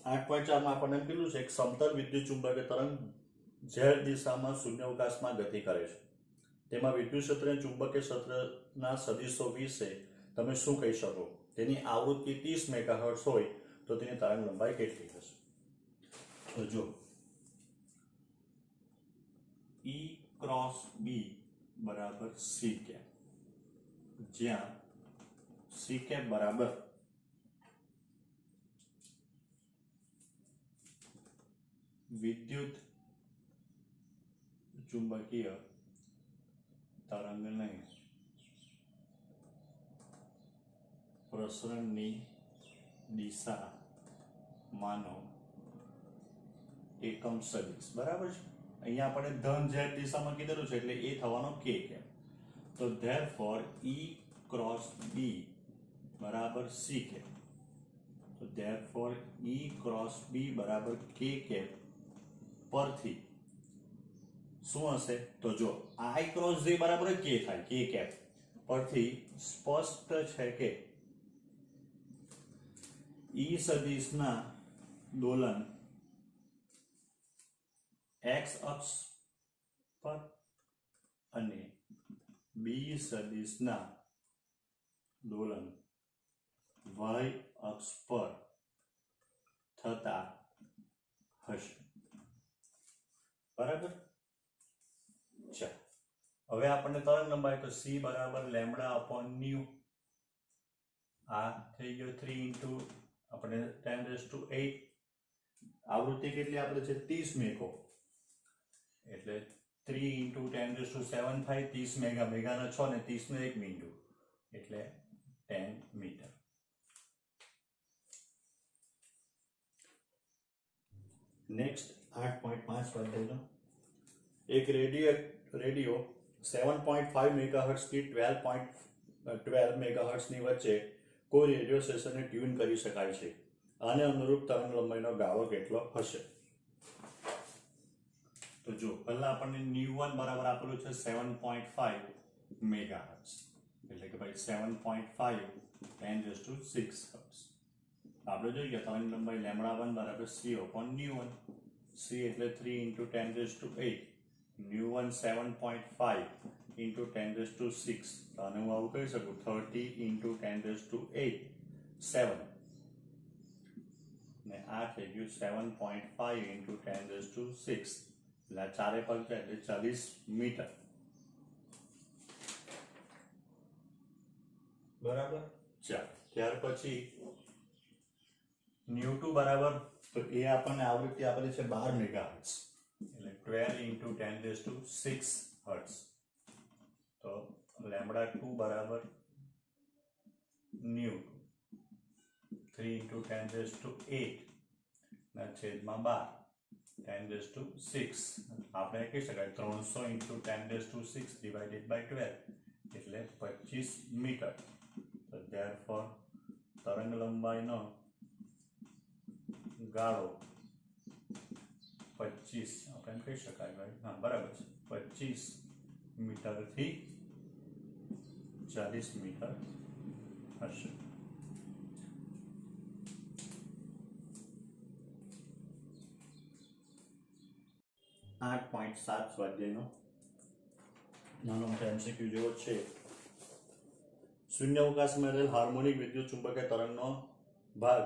8.4 માં આપણને કીધું છે એક સમતલ વિદ્યુત ચુંબકીય તરંગ z દિશામાં શૂન્યાવકાશમાં ગતિ કરે છે. તેમાં વિદ્યુત ક્ષેત્ર અને ચુંબકીય ક્ષેત્રના સદિશો વિશે તમે શું કહી શકો? તેની આવૃત્તિ 30 મેગાહર્ટ્ઝ હોય તો તેની તરંગ લંબાઈ કેટલી હશે? તો જો E ક્રોસ B બરાબર C કેપ, જ્યાં C કેપ બરાબર વિદ્યુત ચુંબકીય તરંગને પ્રસરણની દિશા માનો એકમ સદિશ. બરાબર છે. અહીંયા આપણે ધન z દિશામાં કીધેલું છે એટલે એ થવાનો k કેપ. તો ધેરફોર E ક્રોસ B બરાબર C કેપ. તો ધેરફોર E ક્રોસ B બરાબર k કેપ પરથી શું હશે? તો જો I ક્રોસ J બરાબર k થાય, k કેપ પરથી સ્પષ્ટ છે કે E સદિશના દોલન x અક્ષ પર અને B સદિશના દોલન y અક્ષ પર થતા હશે. બરાબર. ચાલો હવે આપણને તરંગ લંબાઈ તો c બરાબર લેમ્બડા અપોન ન્યુ, આ થઈ ગયો 3 ઇન્ટુ આપણે 10⁸ આવૃત્તિ કેટલી આપણે છે 30 મેગો એટલે 3 ઇન્ટુ 10⁷ થાય, 30 મેગા, મેગાના 6 ને 30 નો 1 મીંડુ એટલે 10 મીટર. નેક્સ્ટ 8.5 સ્વાધ્યાયનો એક રેડિયો 7.5 મેગાહર્ટ્ઝ થી 12 મેગાહર્ટ્ઝની વચ્ચે કોઈ રેડિયો સ્ટેશનને ટ્યુન કરી શકાય છે. આને અનુરૂપ તરંગ લંબાઈનો ગાળો કેટલો હશે? તો જો પહેલા આપણને ન્યુ1 બરાબર આપેલું છે 7.5 મેગાહર્ટ્ઝ એટલે કે ભાઈ 7.5 10⁶ હર્ટ્ઝ. આપણે જોઈએ તરંગ લંબાઈ લેમ્બડા1 બરાબર c અપોન ન્યુ1. c એટલે 3 ઇન્ટુ 10⁸. ન્યુ1 7.5 ઇન્ટુ 10⁶. તો આને હું આવું કહી શકું 30 ઇન્ટુ 10⁸ 7 ને આ થઈ ગયું 7.5 ઇન્ટુ 10⁶ એટલે આ ચારે પગ છે એટલે 40 મીટર. બરાબર. ચાલો ત્યાર પછી ન્યુ2 બરાબર તો એ આપણને આવૃત્તિ આપેલી છે 12 મેગાહર્ટ્ઝ એટલે 12 ઇન્ટુ 10⁶ હર્ટ્ઝ. તો લેમ્બડા2 બરાબર ન્યુ 3 ઇન્ટુ 10⁸ ના છેદમાં 12 10⁶. આપણે કહી શકાય 300 ઇન્ટુ 10⁶ ડિવાઇડેડ બાય 12 એટલે 25 મીટર. તો ધેરફોર તરંગ લંબાઈનો ગાળો 25 આપણે કહી શકાય ભાઈ, હા બરાબર છે, 25 મીટરથી 40 મીટર હશે. આઠ 8.7 સ્વાધ્યાયનો નાનો મોટો MCQ જેવો છે. શૂન્યાવકાશમાં રહેલ હાર્મોનિક વિદ્યુત ચુંબકીય તરંગનો ભાગ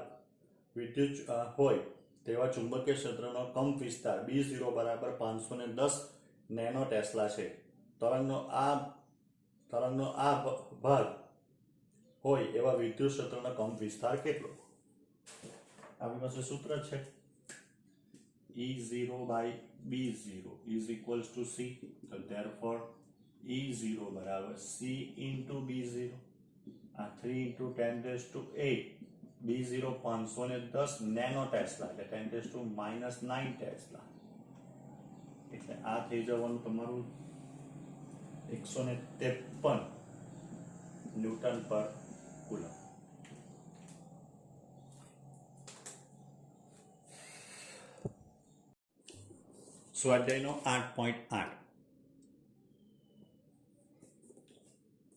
વિદ્યુત હોય તેવા ચુંબકીય ક્ષેત્રનો કંપ વિસ્તાર B0 બરાબર 510 નેનો ટેસ્લા છે. તરંગનો આ ભાગ હોય એવા વિદ્યુત ક્ષેત્રનો કંપ વિસ્તાર કેટલો? આપણી પાસે સૂત્ર છે E0 by B0 is equals to C. So therefore E0 બરાબર C into B0. આ 3 into 10⁸. B0 510 નેનો ટેસ્લા એટલે 10⁻⁹ ટેસ્લા એટલે આ થઈ જવાનું તમારું 153 ન્યૂટન પર કુલમ. સ્વાધ્યાયનો 8.8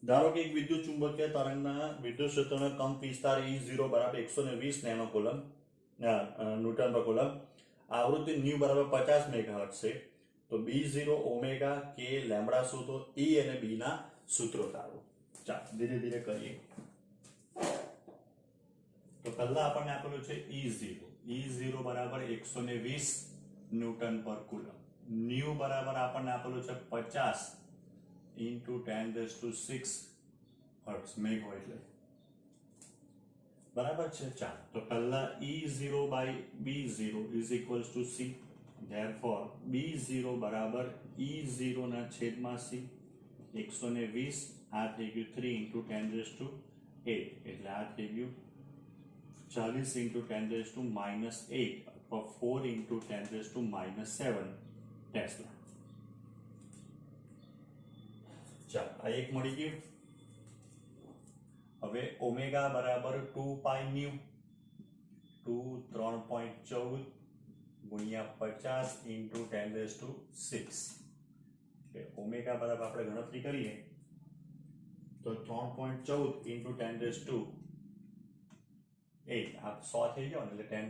ધારો કે એક વિદ્યુત ચુંબકીય તરંગના વિદ્યુત ક્ષેત્રનો કંપ વિસ્તાર E0 બરાબર 120 nano coulomb newton per coulomb, આવૃત્તિ ન્યુ બરાબર 50 મેગાહર્ટ્ઝ છે, તો B0 ઓમેગા કે લેમ્બડા શું, તો E અને B ના સૂત્રો તારો. ચાલો ધીરે ધીરે કરીએ. તો પહેલા આપણને આપેલું છે E0 બરાબર 120 ન્યૂટન પર કુલમ. ન્યુ બરાબર આપણને આપેલું છે 50 into 10⁶ હર્ટ્ઝ મેગો એટલે બરાબર છે. ચાલો તો પહેલા E0 by B0 is equals to C. therefore B0 બરાબર E0 ના છેદમાં C. 120 આ થઈ ગયું 3 into 10⁸ એટલે આ થઈ ગયું 40 into 10⁻⁻8 અથવા 4 into 10⁻⁻7 ટેસ્લા. ચાલો આ એક મળી ગયું. હવે ઓમેગા બરાબર 2 પાઈ ન્યુ, 2 3.14 ગુણ્યા 50 into 10⁶. એટલે ઓમેગા બરાબર આપણે ગણતરી કરીએ તો 3.14 into 10⁸ 8 આ 100 થઈ ગયો એટલે 10⁸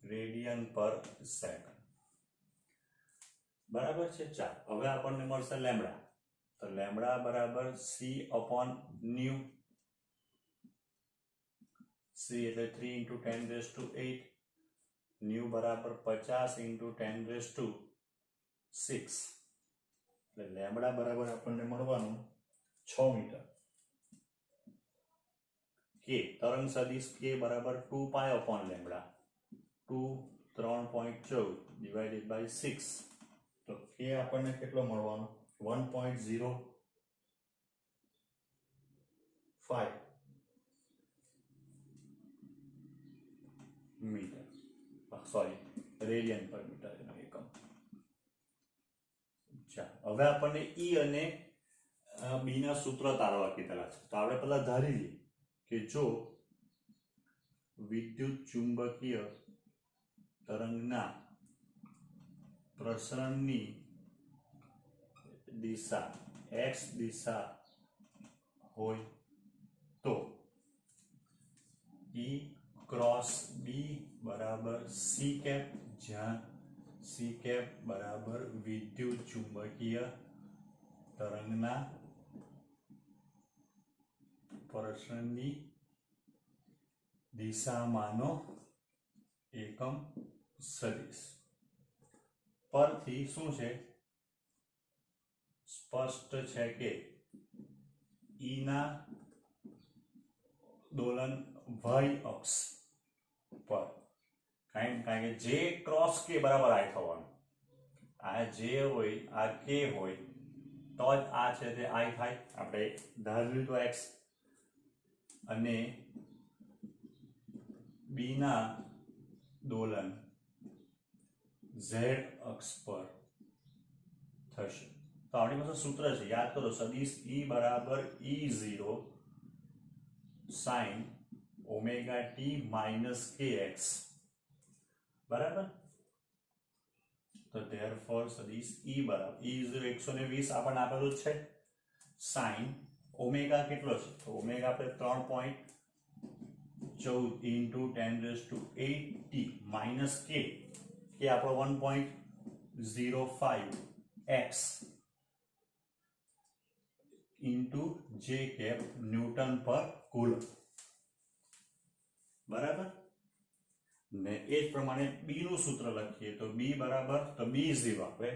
રેડિયન પર સેકન્ડ. બરાબર છે. ચાલો હવે આપણને મળશે લેમ્બડા. તો લેમ્બડા બરાબર C upon ન્યુ. C એટલે 3 into 10⁸. ન્યુ બરાબર 50 into 10⁶. એટલે લેમ્બડા બરાબર આપણને મળવાનું 6 મીટર. કે તરંગ સદિશ k બરાબર 2 પાઈ upon લેમ્બડા. 2 3.14 divided by 6. તો k આપણને કેટલો મળવાનો 1.05 મીટર, સોરી રેડિયન પર મીટર એનો એકમ. ચાલો હવે આપણને E અને B ના સૂત્ર તારવા કીધેલા છે. તો આપણે પહેલા ધારી લઈએ કે જો વિદ્યુત ચુંબકીય તરંગના પ્રસરણની દિશા x દિશા હોય તો E ક્રોસ B બરાબર C કેપ, જ્યાં C કેપ બરાબર વિદ્યુત ચુંબકીય તરંગના પ્રસરણની દિશામાંનો એકમ સદિશ. પરથી શું છે, સ્પષ્ટ છે કે E ના દોલન y અક્ષ પર, કારણ કે જે ક્રોસ k બરાબર I થવાનું, આ જે હોય આ k હોય તો જ આ છે તે I થાય. આપણે ધાર્યું તો x અને B ના દોલન z અક્ષ પર થશે. તો આપણી પાસે સૂત્ર છે, યાદ કરો, સદિશ E બરાબર E0 sin omega t minus kx. બરાબર. તો therefore સદિશ E બરાબર E0 120 આપણને આપેલું છે, sin ઓમેગા કેટલો છે, તો ઓમેગા આપણે 3.14 into 10⁸ t માઇનસ k, કે આપણો 1.05 x into j કેપ ન્યૂટન પર કુલમ. બરાબર. ને એ જ પ્રમાણે B નું સૂત્ર લખીએ તો B બરાબર, તો B0 આપણે,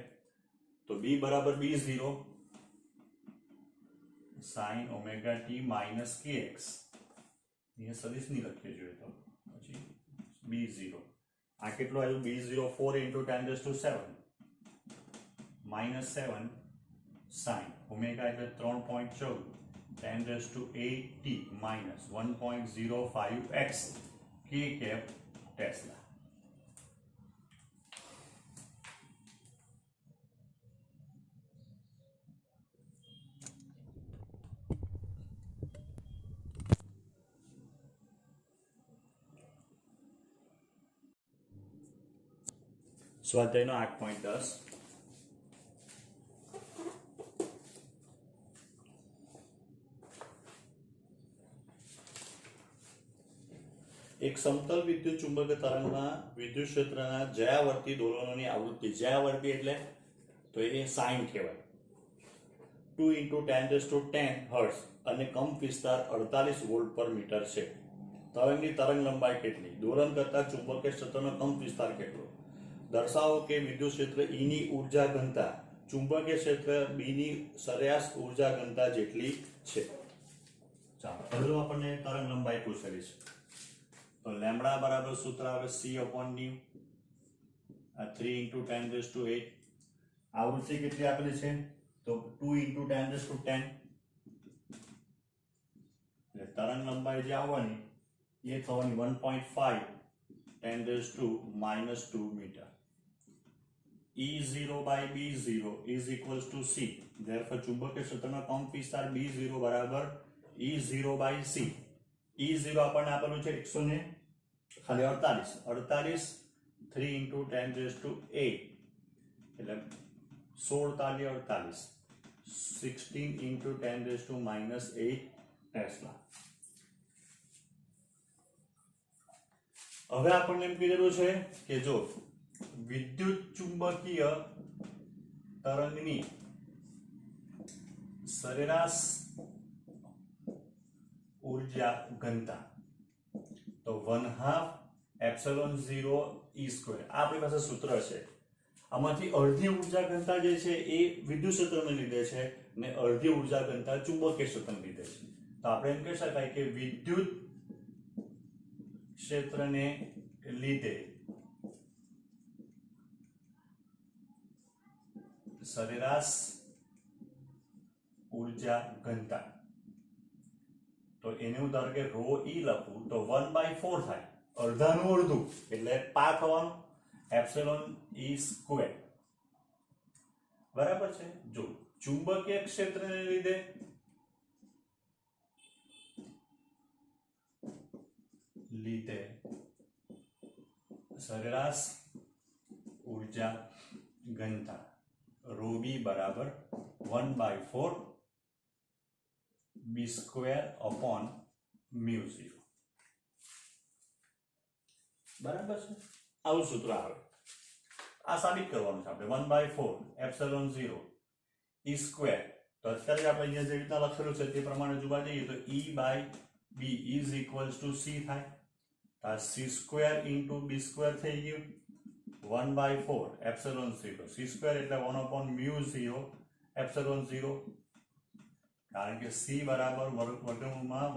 તો B બરાબર B0 sin omega t minus kx. અહીંયા સદિશ નહીં લખીએ જોઈએ તો પછી B0 આ કેટલો આવ્યું, B0 4 into 10⁶ minus 7 sin omega એટલે 3.14 10⁸ t minus 1.05 x k cap tesla. સ્વાધ્યાયનો 8.10 એક સમતલ વિદ્યુત ચુંબકીય તરંગમાં વિદ્યુત ક્ષેત્રના જયાવર્તી દોલનોની આવૃત્તિ, જયાવર્તી એટલે તો એ સાઇન કહેવાય, 2 × 10⁻10 હર્ટ્ઝ અને કંપ વિસ્તાર 48 વોલ્ટ પર મીટર છે. તરંગની તરંગ લંબાઈ કેટલી? દોલન કરતા ચુંબકીય ક્ષેત્રનો કંપ વિસ્તાર કેટલો? દર્શાવો કે વિદ્યુત ક્ષેત્ર E ની ઉર્જા ઘનતા ચુંબકીય ક્ષેત્ર B ની સરેરાશ ઉર્જા ઘનતા જેટલી છે. ચાલો પહેલું આપણને તરંગ લંબાઈ પૂછેલી છે, તો લેમ્બડા બરાબર સૂત્ર આવે C/μ, આ 3 × 10⁸. આવૃત્તિ કેટલી આપેલી છે? તો 2 × 10⁻10. એટલે તરંગ લંબાઈ જે આવવાની એ થવાની 1.5 10⁻⁻2 metre. E0/B0 is equals to C. Therefore ચુંબકીય ક્ષેત્રનો કંપ વિસ્તાર B0 બરાબર E0/C. E0 આપણને આપેલું છે 148 3 × 10⁸8 એટલે 16 16 × 10⁻⁸8 ટેસ્લા. હવે આપણને એમ કીધેલું છે કે જો વિદ્યુત ચુંબકીય તરંગની સરેરાશ ઉર્જા ઘનતા તો 1/2 ε0 E². આપણી પાસે સૂત્ર છે. આમાંથી અડધી ઉર્જા ઘનતા જે છે એ વિદ્યુત ક્ષેત્રને લીધે છે ને અડધી ઉર્જા ઘનતા ચુંબકીય ક્ષેત્રને લીધે છે. તો આપણે એમ કહી શકાય કે વિદ્યુત ક્ષેત્રને લીધે સરેરાશ ઉર્જા ઘનતા, તો એને હું ધારો કે ρe લખું તો 1/4 થાય, અડધાનું અડધું એટલે π થવાનું ε0E². બરાબર છે. જો ચુંબકીય ક્ષેત્રને લીધે સરેરાશ ઉર્જા ઘનતા ρb બરાબર 1/4 B²/μ0. બરાબર છે. આવું સૂત્ર આવે. આ સાબિત કરવાનું છે આપણે 1/4 ε0 E². તો અત્યારે આપણે અહીંયા જે રીતના લખેલું છે તે પ્રમાણે જોવા જઈએ તો E/B is equals to C થાય. આ C² × B² થઈ ગયું 1/4 ε0. C² એટલે 1/μ0 ε0, કારણ કે C બરાબર વર્ગમૂળમાં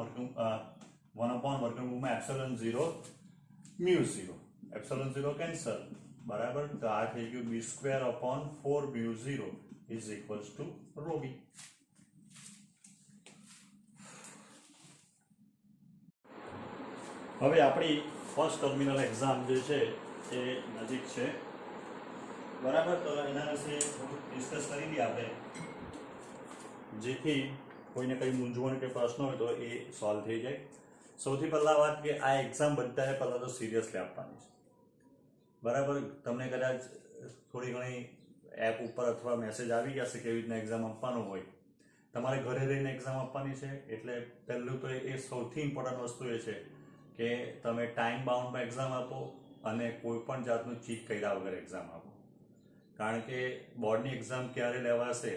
1/√ε0 μ0. ε0 કેન્સલ બરાબર, તો આ થઈ ગયું B²/4μ0 is equals to ρb. હવે આપણી ફર્સ્ટ ટર્મિનલ એક્ઝામ જે છે એ નજીક છે. બરાબર, તો એના વિશે થોડુંક ડિસ્કસ કરી લઈએ આપણે, જેથી કોઈને કંઈ મૂંઝવણ કે પ્રશ્ન હોય તો એ સોલ્વ થઈ જાય. સૌથી પહેલાં વાત કે આ એક્ઝામ બધાએ પહેલાં તો સિરિયસલી આપવાની છે. બરાબર, તમને કદાચ થોડી ઘણી એપ ઉપર અથવા મેસેજ આવી ગયા છે કેવી રીતના એક્ઝામ આપવાનું હોય. તમારે ઘરે રહીને એક્ઝામ આપવાની છે, એટલે પહેલું તો એ સૌથી ઇમ્પોર્ટન્ટ વસ્તુ એ છે કે તમે ટાઈમ બાઉન્ડમાં એક્ઝામ આપો અને કોઈ પણ જાતનું ચીટ કર્યા વગર એક્ઝામ આપો. કારણ કે બોર્ડની એક્ઝામ ક્યારે લેવાશે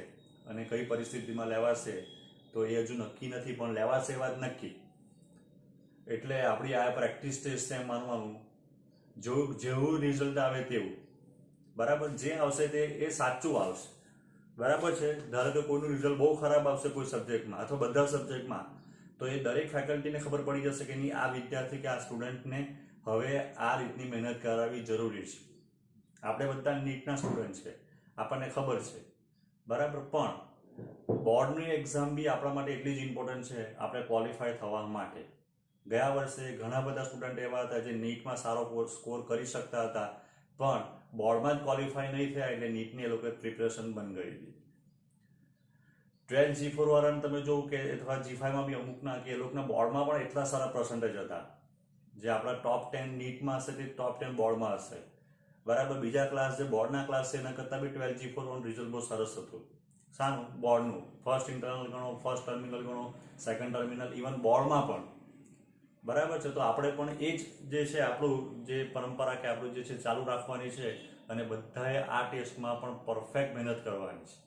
અને કઈ પરિસ્થિતિમાં લેવાશે તો એ હજુ નક્કી નથી, પણ લેવાશે એ વાત નક્કી. એટલે આપણી આ પ્રેક્ટિસ ટેસ્ટ એમ માનવાનું, જેવું રિઝલ્ટ આવે તેવું. બરાબર, જે આવશે તે એ સાચું આવશે. બરાબર છે. ધારો કે કોઈનું રિઝલ્ટ બહુ ખરાબ આવશે કોઈ સબ્જેક્ટમાં અથવા બધા સબ્જેક્ટમાં, તો એ દરેક ફેકલ્ટીને ખબર પડી જશે કે નહીં, આ વિદ્યાર્થી કે આ સ્ટુડન્ટને હવે આ રીતની મહેનત કરાવવી જરૂરી છે. આપણે બધા નીટના સ્ટુડન્ટ છે, આપણને ખબર છે. બરાબર, પણ બોર્ડની એક્ઝામ બી આપણા માટે એટલી જ ઇમ્પોર્ટન્ટ છે આપણે ક્વોલિફાય થવા માટે. ગયા વર્ષે ઘણા બધા સ્ટુડન્ટ એવા હતા જે નીટમાં સારો સ્કોર કરી શકતા હતા, પણ બોર્ડમાં જ ક્વોલિફાય નહીં થયા એટલે નીટની એ લોકોએ પ્રિપેરેશન બંધ કરી દીધી. 12 G4 વાળાને તમે જોવું કે અથવા G5માં બી અમુકના કે એ લોકોના બોર્ડમાં પણ એટલા સારા પર્સન્ટેજ હતા, જે આપણા ટોપ 10 નીટમાં હશે તે ટોપ 10 બોર્ડમાં હશે. બરાબર, બીજા ક્લાસ જે બોર્ડના ક્લાસ છે એના કરતાં બી 12 G4 વાળું રિઝલ્ટ બહુ સરસ હતું. શાનું? બોર્ડનું. ફર્સ્ટ ઇન્ટરનલ ગણો, ફર્સ્ટ ટર્મિનલ ગણો, સેકન્ડ ટર્મિનલ, ઇવન બોર્ડમાં પણ. બરાબર છે. તો આપણે પણ એ જ જે છે આપણું જે પરંપરા કે આપણું જે છે ચાલુ રાખવાની છે અને બધાએ આ ટેસ્ટમાં પણ પરફેક્ટ મહેનત કરવાની છે.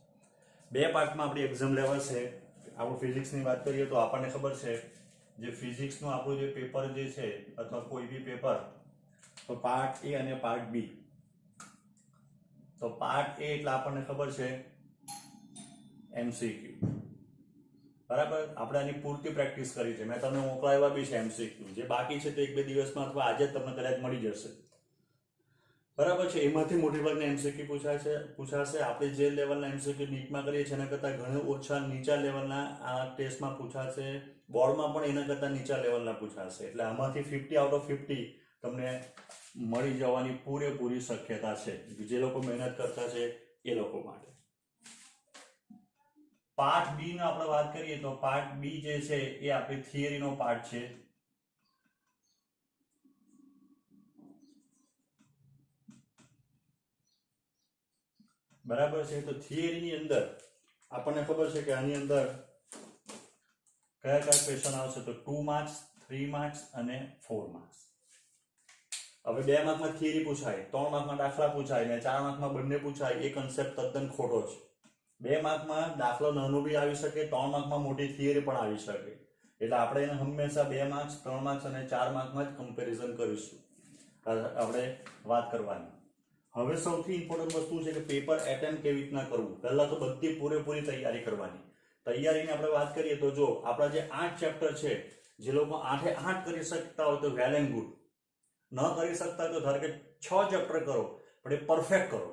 2 પાર્ટમાં આપણી એક્ઝામ લેવાશે. આપણું ફિઝિક્સની વાત કરીએ તો આપણને ખબર છે જે ફિઝિક્સનું આપણું જે પેપર જે છે અથવા કોઈ બી પેપર, તો પાર્ટ એ અને પાર્ટ બી. તો પાર્ટ એ એટલે આપણને ખબર છે MCQ. બરાબર, આપણે આની પૂરતી પ્રેક્ટિસ કરી છે. મેં તમને મોકલાવ્યા બી છે MCQ. જે બાકી છે તે 1-2 દિવસમાં અથવા આજે જ તમને કદાચ મળી જશે. બરાબર છે. એમાંથી મોટી ભાગના MCQ પૂછાશે. આપણે જે લેવલના MCQ નીટમાં કરીએ છીએ એના કરતાં ઘણા ઓછા નીચા લેવલના આ ટેસ્ટમાં પૂછાશે. બોર્ડમાં પણ એના કરતાં નીચા લેવલના પૂછાશે. એટલે આમાંથી 50 આઉટ ઓફ 50 તમને મળી જવાની પૂરેપૂરી શક્યતા છે, જે લોકો મહેનત કરતા છે એ લોકો માટે. પાર્ટ બી નો આપણે વાત કરીએ તો પાર્ટ બી જે છે એ આપણી થિયરીનો પાર્ટ છે. બરાબર છે. તો થિયરીની અંદર આપણને ખબર છે કે આની અંદર કયા કયા ક્વેશ્ચન આવશે, તો 2 માર્ક્સ, 3 માર્ક્સ અને 4 માર્ક્સ. હવે 2 માર્કમાં થિયરી પૂછાય, 3 માર્કમાં દાખલા પૂછાય અને 4 માર્કમાં બંને પૂછાય. એ કન્સેપ્ટ તદ્દન ખોટો છે. 2 માર્કમાં દાખલો નાનો બી આવી શકે, 3 માર્કમાં મોટી થિયરી પણ આવી શકે. એટલે આપણે એને હંમેશા 2 માર્ક્સ, 3 માર્ક્સ અને 4 માર્કમાં જ કમ્પેરિઝન કરીશું, આપણે વાત કરવાની. હવે સૌથી ઇમ્પોર્ટન્ટ વસ્તુ છે કે પેપર એટેમ્પ કેવી રીતના કરવું. પહેલા તો બધી પૂરેપૂરી તૈયારી કરવાની. તૈયારીની આપણે વાત કરીએ તો જો આપણા જે 8 ચેપ્ટર છે, જે લોકો 8એ 8 કરી શકતા હોય તો વેલ એન્ડ ગુડ. ન કરી શકતા હોય તો ધારો કે 6 ચેપ્ટર કરો પણ એ પરફેક્ટ કરો.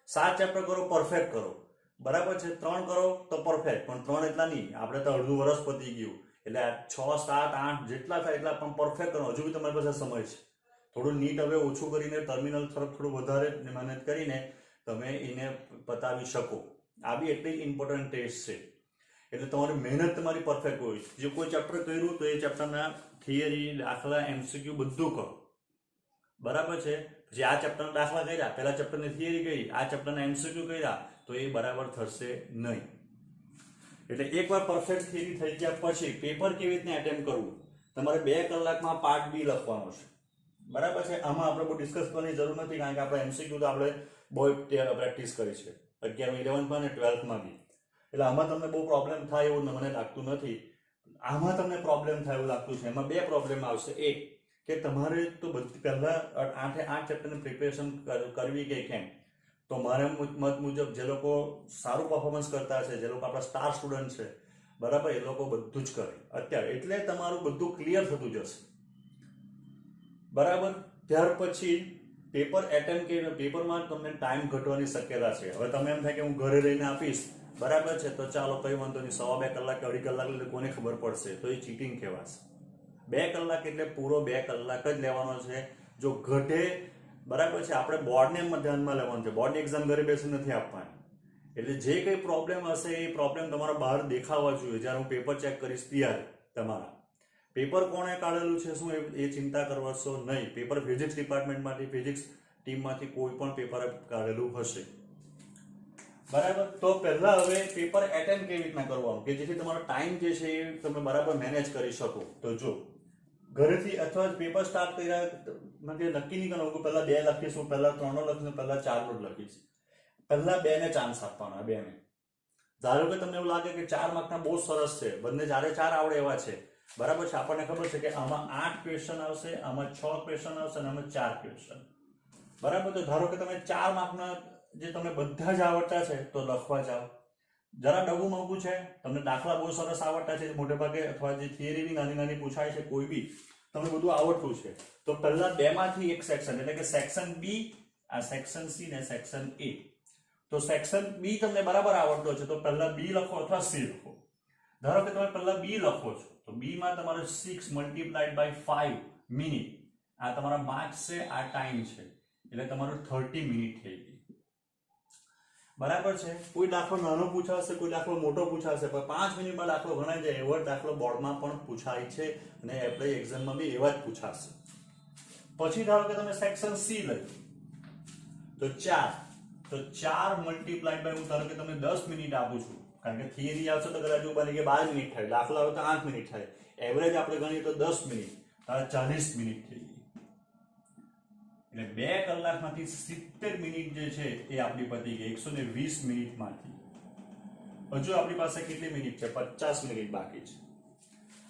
7 ચેપ્ટર કરો, પરફેક્ટ કરો. બરાબર છે. 3 કરો તો પરફેક્ટ, પણ 3 એટલા નહીં. આપણે તો અડધું વર્ષ પતી ગયું. એટલે 6, 7, 8 જેટલા થાય એટલા પણ પરફેક્ટ કરો. હજુ બી તમારી પાસે સમય છે. થોડું નીટ હવે ઓછું કરીને ટર્મિનલ તરફ થોડું વધારે મહેનત કરીને તમે એને પતાવી શકો. આ બી એટલી જ ઇમ્પોર્ટન્ટ ટેસ્ટ છે. એટલે તમારી મહેનત તમારી પરફેક્ટ હોય. જે કોઈ ચેપ્ટર કર્યું તો એ ચેપ્ટરના થિયરી, દાખલા, MCQ બધું કરો. બરાબર છે. જે આ ચેપ્ટરના દાખલા કર્યા, પહેલા ચેપ્ટરની થિયરી કરી, આ ચેપ્ટરના MCQ કર્યા, તો એ બરાબર થશે નહીં. એટલે એકવાર પરફેક્ટ થિયરી થઈ ગયા પછી પેપર કેવી રીતના એટેમ્પ કરવું. તમારે 2 કલાકમાં પાર્ટ બી લખવાનો છે. બરાબર છે. આમાં આપણે બહુ ડિસ્કસ કરવાની જરૂર નથી, કારણ કે આપણે MCQ તો આપણે બહુ પ્રેક્ટિસ કરી છે 11, 11માં અને 12માં બી. એટલે આમાં તમને બહુ પ્રોબ્લેમ થાય એવું મને લાગતું નથી. આમાં તમને પ્રોબ્લેમ થાય એવું લાગતું છે. એમાં 2 પ્રોબ્લેમ આવશે. એક કે તમારે તો પહેલા 8એ 8 ચેપ્ટરની પ્રિપેરેશન કરવી કે કેમ. તો મારા મત મુજબ જે લોકો સારું પરફોર્મન્સ કરતા છે, જે લોકો આપણા સ્ટાર સ્ટુડન્ટ છે, બરાબર, એ લોકો બધું જ કરે અત્યારે. એટલે તમારું બધું ક્લિયર થતું જશે. બરાબર. ત્યાર પછી પેપર એટેમ્પ કે પેપરમાં તમને ટાઈમ ઘટવાની શક્યતા છે. હવે તમે એમ થાય કે હું ઘરે રહીને આપીશ, બરાબર છે, તો ચાલો કઈ વાંધો નહીં. 2.5 કલાક કે 2.5 કલાક એટલે કોને ખબર પડશે, તો એ ચીટિંગ કહેવાશે. 2 કલાક એટલે પૂરો 2 કલાક જ લેવાનો છે. જો ઘટે, બરાબર છે, આપણે બોર્ડને ધ્યાનમાં લેવાનું છે. બોર્ડની એક્ઝામ ઘરે બેસી નથી આપવાની. એટલે જે કંઈ પ્રોબ્લેમ હશે એ પ્રોબ્લેમ તમારા બહાર દેખાવા જોઈએ. જ્યારે હું પેપર ચેક કરીશ ત્યારે તમારા પેપર કોણે કાઢેલું છે શું એ ચિંતા કરશો નહીં. પેપર ફિઝિક્સ ડિપાર્ટમેન્ટમાંથી, ફિઝિક્સ ટીમમાંથી કોઈ પણ પેપર કાઢેલું હશે. બરાબર. તો પહેલા હવે પેપર એટેમ્પ કેવી રીતના કરવાનું કે જેથી તમારો ટાઈમ જે છે એ તમે બરાબર મેનેજ કરી શકો. તો જો ઘરેથી અથવા પેપર સ્ટાર્ટ કર્યા નક્કી નહીં કરવાનું પહેલા 2 લખીશું, પહેલા 3 નો લખીશું, પહેલા 4 નો લખીશ. પહેલા 2 ને ચાન્સ આપવાના. 2 ને ધારો કે તમને એવું લાગે કે 4 માર્કના બહુ સરસ છે, બંને 4 આવડે એવા છે, બરાબર છે. આપણને ખબર છે કે આમાં 8 ક્વેશ્ચન આવશે, આમાં 6 ક્વેશ્ચન આવશે અને આમાં 4 ક્વેશ્ચન. બરાબર. તો ધારો કે તમે 4 માર્કના જે તમને બધા જ આવડતા છે તો લખવા જાઓ. જરા ડગું મગું છે, તમને દાખલા બહુ સરસ આવડતા છે મોટે ભાગે, અથવા જે થિયરી બી નાની નાની પૂછાય છે, કોઈ બી તમને બધું આવડતું છે, તો પહેલા 2 માંથી એક સેક્શન એટલે કે સેક્શન બી, આ સેક્શન સી ને સેક્શન એ. તો સેક્શન બી તમને બરાબર આવડતો છે તો પહેલા બી લખો અથવા સી લખો. ધારો કે તમે પહેલા બી લખો છો તો બી માં તમારે 6 × 5 મિનિટ આ તમારા માર્ક્સ છે, આ ટાઈમ છે, એટલે તમારું 30 મિનિટ થઈ ગઈ. બરાબર છે. કોઈ દાખલો નાનો પૂછાશે, કોઈ દાખલો મોટો પૂછાશે, પણ 5 મિનિટમાં દાખલો ગણાઈ જાય એવો દાખલો બોર્ડમાં પણ પૂછાય છે અને એપ્લાય એક્ઝામમાં બી એવા જ પૂછાશે. પછી ધારો કે તમે સેક્શન સી લઈ તો 4 × હું ધારો કે તમને 10 મિનિટ આપું છું કારણ કે થિયરી આવશે તો કદાચ એવું બને કે 12 મિનિટ થાય, દાખલા હોય તો 8 મિનિટ થાય, એવરેજ આપણે ગણીએ તો 10 મિનિટ, 40 મિનિટ થઈ ગઈ. એટલે 2 કલાકમાંથી 70 મિનિટ જે છે એ આપણી પતી ગઈ 120 મિનિટમાંથી. હજુ આપણી પાસે કેટલી મિનિટ છે? 50 મિનિટ બાકી છે.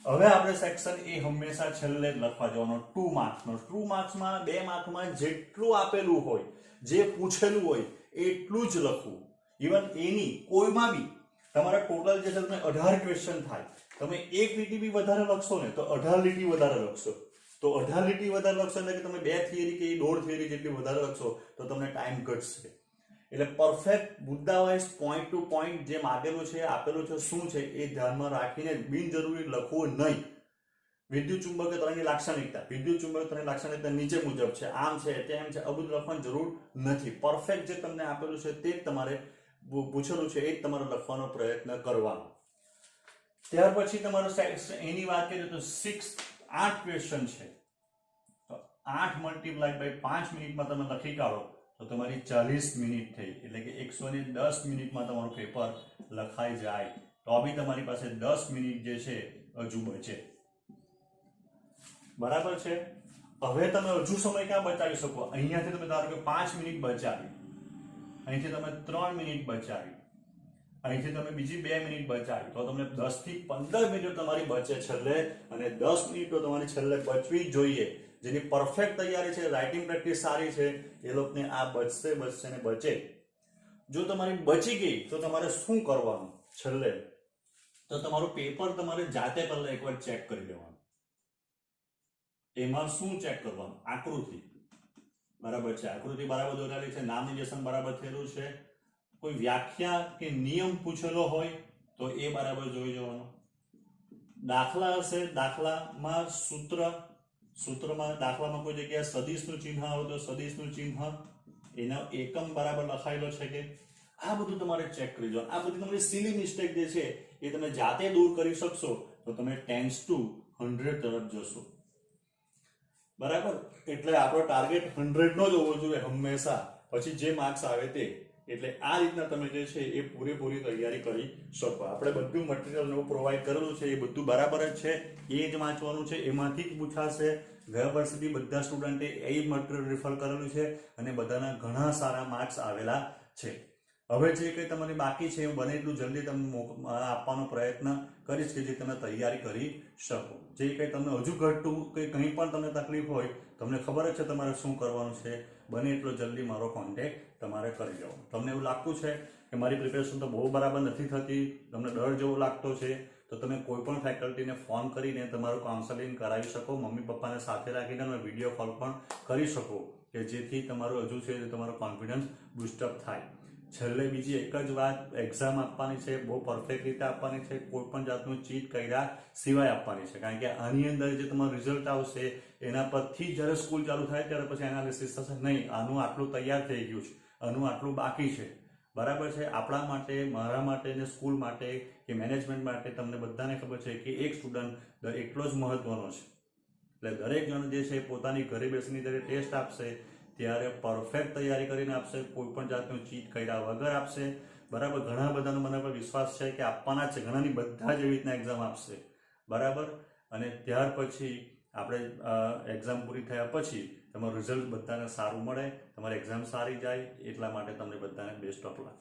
હવે આપણે સેક્શન એ હંમેશા છેલ્લે જ લખવા જવાનો 2 માર્ક્સનો. 2 માર્ક્સમાં 2 માર્કમાં જેટલું આપેલું હોય, જે પૂછેલું હોય એટલું જ લખવું. ઇવન એની કોઈમાં બી તમારા ટોટલ જે છે તમે 18 ક્વેશ્ચન થાય, તમે એક લીટી બી વધારે લખશો ને તો 18 લીટી વધારે લખશો. તો 18 લીટી વધારે લખશો એટલે કે તમે 2 થિયરી કે 1.5 થિયરી જેટલી વધારે લખશો તો તમને ટાઈમ ઘટશે. એટલે પરફેક્ટ મુદ્દા વાઇઝ પોઈન્ટ ટુ પોઈન્ટ જે માગેલું છે, આપેલું છે, શું છે એ ધ્યાનમાં રાખીને બિનજરૂરી લખવું નહીં. વિદ્યુત ચુંબકીય તરંગની લાક્ષણિકતા, વિદ્યુત ચુંબકીય તરંગની લાક્ષણિકતા નીચે મુજબ છે, આમ છે, તેમ છે, આ બધું લખવાની જરૂર નથી. પરફેક્ટ જે તમને આપેલું છે તે જ તમારે પૂછેલું છે એ જ તમારે લખવાનો પ્રયત્ન કરવાનો. ત્યાર પછી તમારો એની વાત કરીએ તો 8 ક્વેશ્ચન છે, તો 8 મલ્ટીપ્લાય બાય 5 મિનિટમાં તમે લખી કાઢો તો તમારી 40 મિનિટ થઈ. એટલે કે 110 મિનિટમાં તમારું પેપર લખાઈ જાય. તો બી તમારી પાસે 10 મિનિટ જે છે હજુ બચે. બરાબર છે. હવે તમે હજુ સમય ક્યાં બચાવી શકો? અહીંયાથી તમે ધારો કે 5 મિનિટ બચાવી, અહીંથી તમે 3 મિનિટ બચાવી, અહીંથી તમે બીજી 2 મિનિટ બચાવી, તો તમને 10 થી 15 મિનિટ તમારી બચે છેલ્લે. અને 10 મિનિટ તો તમારી છેલ્લે બચવી જ જોઈએ. જેની પરફેક્ટ તૈયારી છે, રાઇટિંગ પ્રેક્ટિસ સારી છે, એ લોકોને આ બચશે ને બચે. જો તમારી બચી ગઈ તો તમારે શું કરવાનું છેલ્લે? તો તમારું પેપર તમારે જાતે પહેલા એકવાર ચેક કરી લેવાનું. એમાં શું ચેક કરવાનું? આકૃતિ બરાબર છે, આકૃતિ બરાબર દોરેલી છે, નામ નિર્દેશન બરાબર થયેલું છે, કોઈ વ્યાખ્યા કે નિયમ પૂછેલો હોય તો એ બરાબર જોઈ જવાનો. દાખલા હશે, દાખલામાં સૂત્રમાં દાખલામાં કોઈ જગ્યાએ સદિશનું ચિહ્ન આવે તો સદિશનું ચિહ્ન, એનો એકમ બરાબર લખાયેલો છે કે, આ બધું તમારે ચેક કરી જવાનું. આ બધી તમારી સિલી મિસ્ટેક જે છે એ તમે જાતે દૂર કરી શકશો તો તમે 10 to 100 તરફ જશો. બરાબર. એટલે આપણો ટાર્ગેટ 100 નો જ હોવો જોઈએ હંમેશા, પછી જે માર્ક્સ આવે તે. એટલે આ રીતના તમે જે છે એ પૂરેપૂરી તૈયારી કરી શકો. આપણે બધું મટીરિયલ નવું પ્રોવાઈડ કરેલું છે, એ બધું બરાબર જ છે, એ જ વાંચવાનું છે, એમાંથી જ પૂછાશે. ગયા વર્ષથી બધા સ્ટુડન્ટે એ મટીરિયલ રિફર કરેલું છે અને બધાના ઘણા સારા માર્ક્સ આવેલા છે. હવે જે કંઈ તમારી બાકી છે એ બને એટલું જલ્દી તમને આપવાનો પ્રયત્ન કરીશ કે જે તમે તૈયારી કરી શકો. જે કંઈ તમને હજુ ઘટતું કે કંઈ પણ તમને તકલીફ હોય, તમને ખબર જ છે તમારે શું કરવાનું છે, બને એટલો જલ્દી મારો કોન્ટેક્ટ તમારે કરી લેવો. તમને એવું લાગતું છે કે મારી પ્રિપેરેશન તો બહુ બરાબર નથી થતી, તમને ડર જેવો લાગતો છે, તો તમે કોઈ પણ ફેકલ્ટીને ફોન કરીને તમારું કાઉન્સેલિંગ કરાવી શકો. મમ્મી પપ્પાને સાથે રાખીને તમે વિડીયો કોલ પણ કરી શકો કે જેથી તમારું હજુ છે તમારો કોન્ફિડન્સ બુસ્ટઅપ થાય. છેલ્લે બીજી એક જ વાત, એક્ઝામ આપવાની છે, બહુ પરફેક્ટ રીતે આપવાની છે, કોઈ પણ જાતનું ચીટ કર્યા સિવાય આપવાની છે. કારણ કે આની અંદર જે તમારું રિઝલ્ટ આવશે એના પરથી જ્યારે સ્કૂલ ચાલુ થાય ત્યારે પછી એનાલિસિસ થશે, નહીં આનું આટલું તૈયાર થઈ ગયું છે, આનું આટલું બાકી છે. બરાબર છે. આપણા માટે, મારા માટે ને સ્કૂલ માટે કે મેનેજમેન્ટ માટે તમને બધાને ખબર છે કે એક સ્ટુડન્ટ એટલો જ મહત્વનો છે. એટલે દરેક જણ જે છે પોતાની ઘરે બેસીને જ્યારે ટેસ્ટ આપશે ત્યારે પરફેક્ટ તૈયારી કરીને આપશે, કોઈ પણ જાતનું ચીટ કર્યા વગર આપશે. બરાબર. ઘણા બધાનો મને પર વિશ્વાસ છે કે આપવાના છે, ઘણાની બધા જ એવી રીતના એક્ઝામ આપશે. બરાબર. અને ત્યાર પછી આપણે એક્ઝામ પૂરી થયા પછી તમારું રિઝલ્ટ બધાને સારું મળે, તમારી એક્ઝામ સારી જાય, એટલા માટે તમને બધાને બેસ્ટ ઓફ લક.